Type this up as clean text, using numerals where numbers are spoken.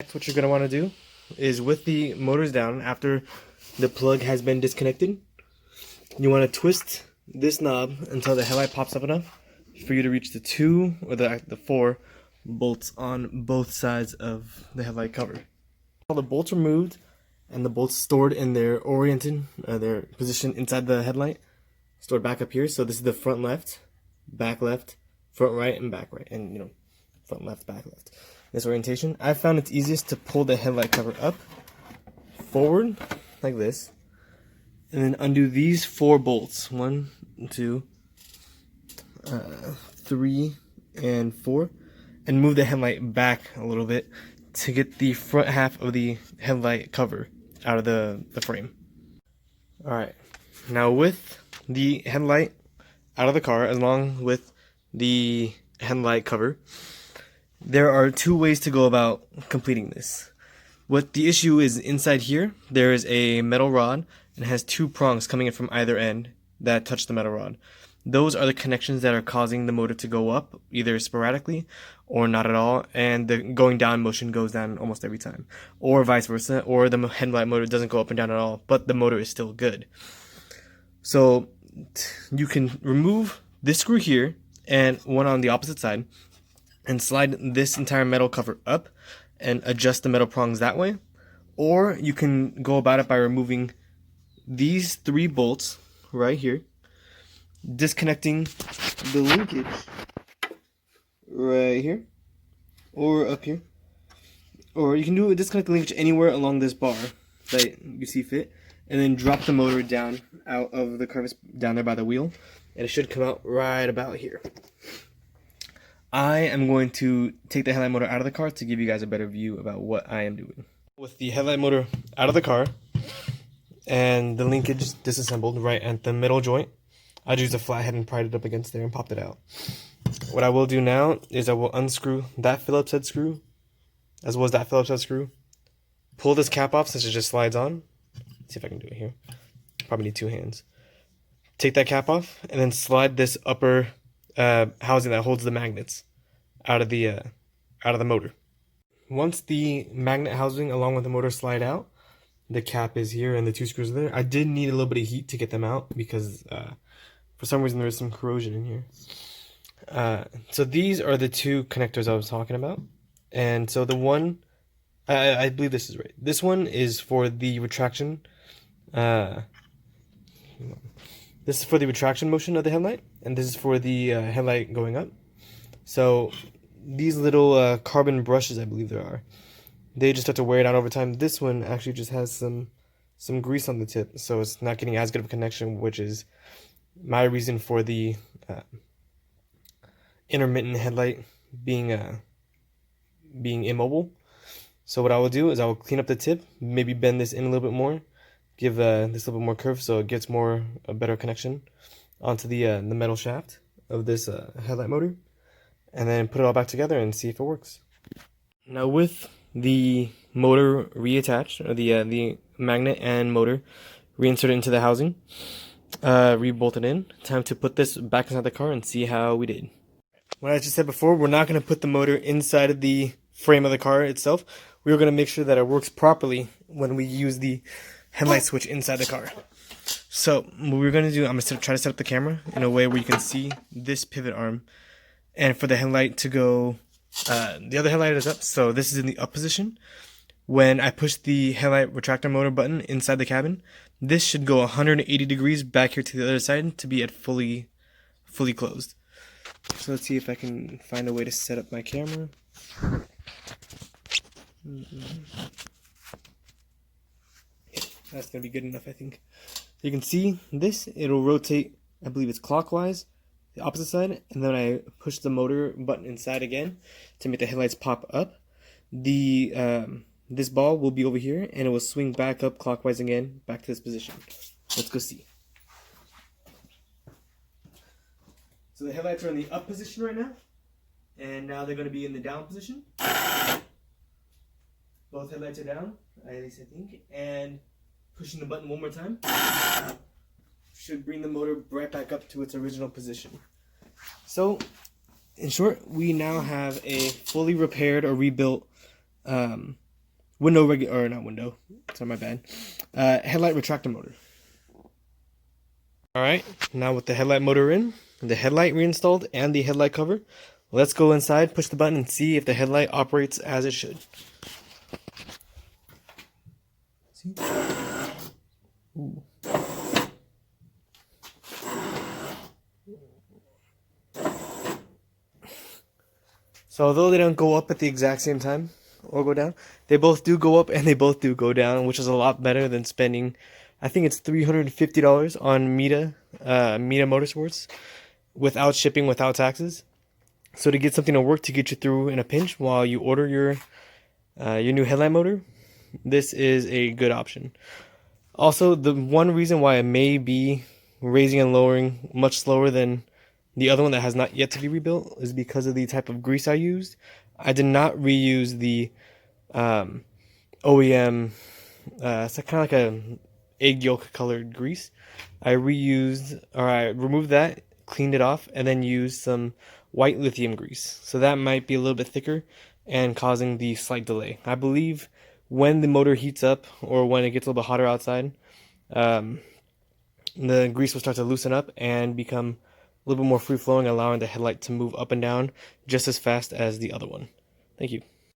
next what you're going to want to do is, with the motors down, after the plug has been disconnected, you want to twist this knob until the headlight pops up enough for you to reach the 2 or the 4 bolts on both sides of the headlight cover. All the bolts removed and the bolts stored in their their position inside the headlight, stored back up here. So this is the front left, front right, and back right, and front left, back left. This orientation. I found it's easiest to pull the headlight cover up, forward, like this, and then undo these 4 bolts. 1, 2, 3, and 4, and move the headlight back a little bit to get the front half of the headlight cover out of the frame. Alright, now with the headlight out of the car, along with the headlight cover, there are 2 ways to go about completing this. What the issue is, inside here, there is a metal rod and it has 2 prongs coming in from either end that touch the metal rod. Those are the connections that are causing the motor to go up, either sporadically or not at all, and the going down motion goes down almost every time, or vice versa, or the headlight motor doesn't go up and down at all, but the motor is still good. So you can remove this screw here and one on the opposite side and slide this entire metal cover up and adjust the metal prongs that way, or you can go about it by removing these 3 bolts right here, disconnecting the linkage right here or up here, or you can disconnect the linkage anywhere along this bar that you see fit, and then drop the motor down out of the crevice down there by the wheel, and it should come out right about here. I am going to take the headlight motor out of the car to give you guys a better view about what I am doing. With the headlight motor out of the car and the linkage disassembled right at the middle joint, I used a flathead and pried it up against there and popped it out. What I will do now is I will unscrew that Phillips head screw, as well as that Phillips head screw. Pull this cap off since it just slides on. Let's see if I can do it here. Probably need 2 hands. Take that cap off and then slide this upper housing that holds the magnets out of the motor. Once the magnet housing along with the motor slide out, the cap is here and the 2 screws are there. I did need a little bit of heat to get them out because for some reason there is some corrosion in here. So these are the 2 connectors I was talking about. And so the one, I believe this is right. This one is for the retraction. This is for the retraction motion of the headlight, and this is for the headlight going up. So these little carbon brushes, I believe there are, they just have to wear it out over time. This one actually just has some grease on the tip, so it's not getting as good of a connection, which is my reason for the intermittent headlight being immobile. So what I will do is I will clean up the tip, maybe bend this in a little bit more, give this a little bit more curve so it gets a better connection onto the metal shaft of this headlight motor, and then put it all back together and see if it works. Now with the motor reattached, or the magnet and motor reinserted into the housing, rebolted in, time to put this back inside the car and see how we did. What I just said before, we're not going to put the motor inside of the frame of the car itself. We're going to make sure that it works properly when we use the headlight switch inside the car. So what we're going to do, I'm going to try to set up the camera in a way where you can see this pivot arm, and for the headlight to go, the other headlight is up, so this is in the up position. When I push the headlight retractor motor button inside the cabin, this should go 180 degrees back here to the other side to be at fully closed. So let's see if I can find a way to set up my camera. That's going to be good enough, I think. You can see this, it'll rotate, I believe it's clockwise, the opposite side, and then I push the motor button inside again to make the headlights pop up. This ball will be over here, and it will swing back up clockwise again, back to this position. Let's go see. So the headlights are in the up position right now, and now they're going to be in the down position. Both headlights are down, at least I think, and pushing the button one more time should bring the motor right back up to its original position. So, in short, we now have a fully repaired or rebuilt Sorry, my bad. Headlight retractor motor. Alright, now with the headlight motor in, the headlight reinstalled, and the headlight cover, let's go inside, push the button, and see if the headlight operates as it should. See? Ooh. So although they don't go up at the exact same time, or go down, they both do go up and they both do go down, which is a lot better than spending, I think it's $350 on Mita Motorsports, without shipping, without taxes. So to get something to work to get you through in a pinch while you order your new headlight motor, this is a good option. Also, the one reason why it may be raising and lowering much slower than the other one that has not yet to be rebuilt is because of the type of grease I used. I did not reuse the OEM, it's kind of like a egg yolk colored grease. I removed that, cleaned it off, and then used some white lithium grease. So that might be a little bit thicker and causing the slight delay. I believe when the motor heats up or when it gets a little bit hotter outside, the grease will start to loosen up and become a little bit more free flowing, allowing the headlight to move up and down just as fast as the other one. Thank you.